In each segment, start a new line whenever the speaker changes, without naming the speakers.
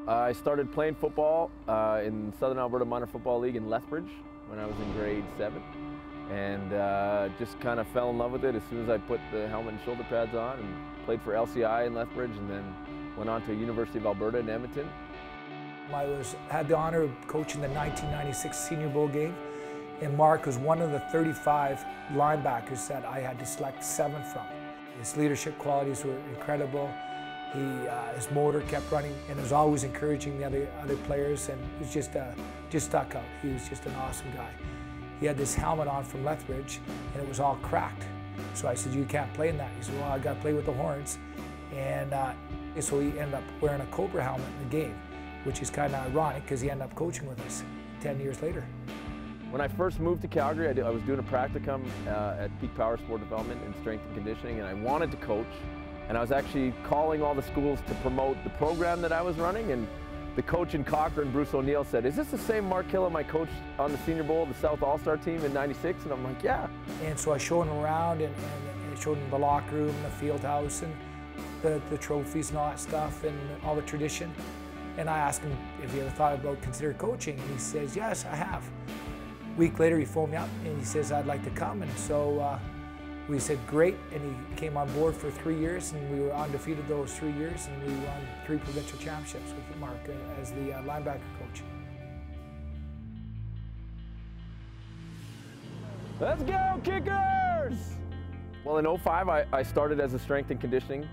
I started playing football in Southern Alberta Minor Football League in Lethbridge when I was in grade 7, and just kind of fell in love with it as soon as I put the helmet and shoulder pads on, and played for LCI in Lethbridge, and then went on to University of Alberta in Edmonton.
I had the honor of coaching the 1996 Senior Bowl game, and Mark was one of the 35 linebackers that I had to select 7 from. His leadership qualities were incredible. His motor kept running, and was always encouraging the other players, and it was just stuck out. He was just an awesome guy. He had this helmet on from Lethbridge, and it was all cracked. So I said, "You can't play in that." He said, "Well, I got to play with the Horns," and so he ended up wearing a Cobra helmet in the game, which is kind of ironic because he ended up coaching with us 10 years later.
When I first moved to Calgary, I was doing a practicum at Peak Power Sport Development in strength and conditioning, and I wanted to coach. And I was actually calling all the schools to promote the program that I was running, and the coach in Cochrane, Bruce O'Neill, said, "Is this the same Mark Kilam I coached on the Senior Bowl, the South All-Star team in '96? And I'm like, "Yeah."
And so I showed him around, and I showed him the locker room, the field house, and the trophies and all that stuff, and all the tradition. And I asked him if he ever thought about considering coaching, and he says, "Yes, I have." A week later, he phoned me up, and he says, "I'd like to come." And so we said, "Great," and he came on board for 3 years, and we were undefeated those 3 years, and we won 3 provincial championships with Mark as the linebacker coach.
Let's go, Kickers! Well, in '05, I started as a strength and conditioning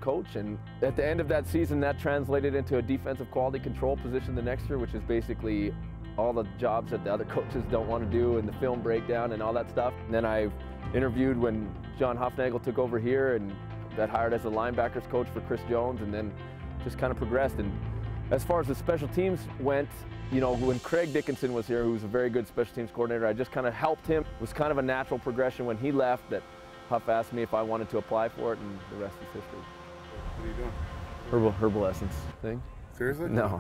coach, and at the end of that season, that translated into a defensive quality control position the next year, which is basically all the jobs that the other coaches don't want to do, and the film breakdown and all that stuff. And then I interviewed when John Hufnagel took over here, and got hired as a linebackers coach for Chris Jones, and then just kind of progressed. And as far as the special teams went, you know, when Craig Dickinson was here, who was a very good special teams coordinator, I just kind of helped him. It was kind of a natural progression when he left that Huff asked me if I wanted to apply for it, and the rest is history.
What are you doing?
Herbal essence thing.
Seriously?
No.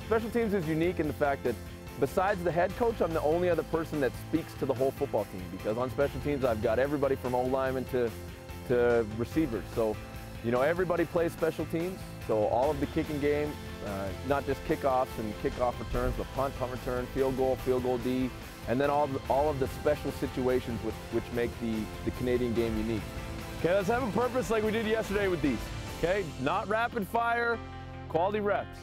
Special teams is unique in the fact that besides the head coach, I'm the only other person that speaks to the whole football team, because on special teams I've got everybody from O-linemen to receivers. So, you know, everybody plays special teams. So all of the kicking game, not just kickoffs and kickoff returns, but punt return, field goal D, and then all of the special situations which make the Canadian game unique. Okay, let's have a purpose like we did yesterday with these. Okay, not rapid fire, quality reps.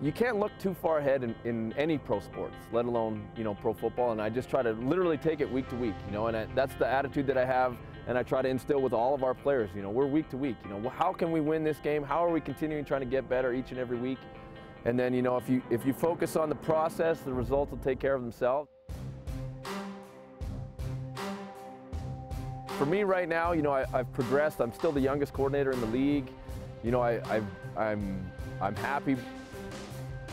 You can't look too far ahead in any pro sports, let alone, you know, pro football, and I just try to literally take it week to week, you know, and that's the attitude that I have, and I try to instill with all of our players. You know, we're week to week, you know, how can we win this game? How are we continuing trying to get better each and every week? And then, you know, if you focus on the process, the results will take care of themselves. For me right now, you know, I've progressed. I'm still the youngest coordinator in the league. You know, I'm happy,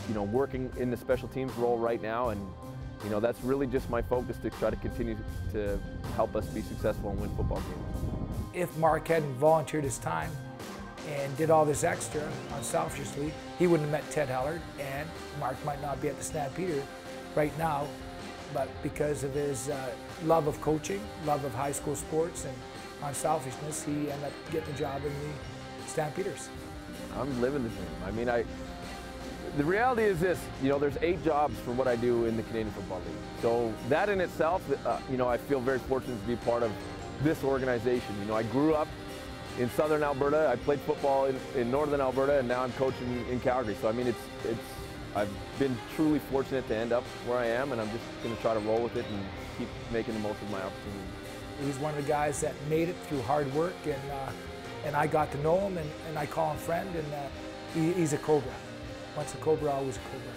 you know, working in the special teams role right now, and you know, that's really just my focus, to try to continue to help us be successful and win football games.
If Mark hadn't volunteered his time and did all this extra unselfishly, he wouldn't have met Ted Hellard, and Mark might not be at the Stampeders right now, but because of his love of coaching, love of high school sports, and unselfishness, he ended up getting a job in the Stampeders.
I'm living the dream. I mean, the reality is this, you know, there's 8 jobs for what I do in the Canadian Football League. So that in itself, you know, I feel very fortunate to be part of this organization. You know, I grew up in Southern Alberta. I played football in Northern Alberta, and now I'm coaching in Calgary. So I mean, I've been truly fortunate to end up where I am, and I'm just going to try to roll with it and keep making the most of my opportunities.
He's one of the guys that made it through hard work, and I got to know him, and I call him friend, and he's a Cobra. Once a Cobra, always a Cobra.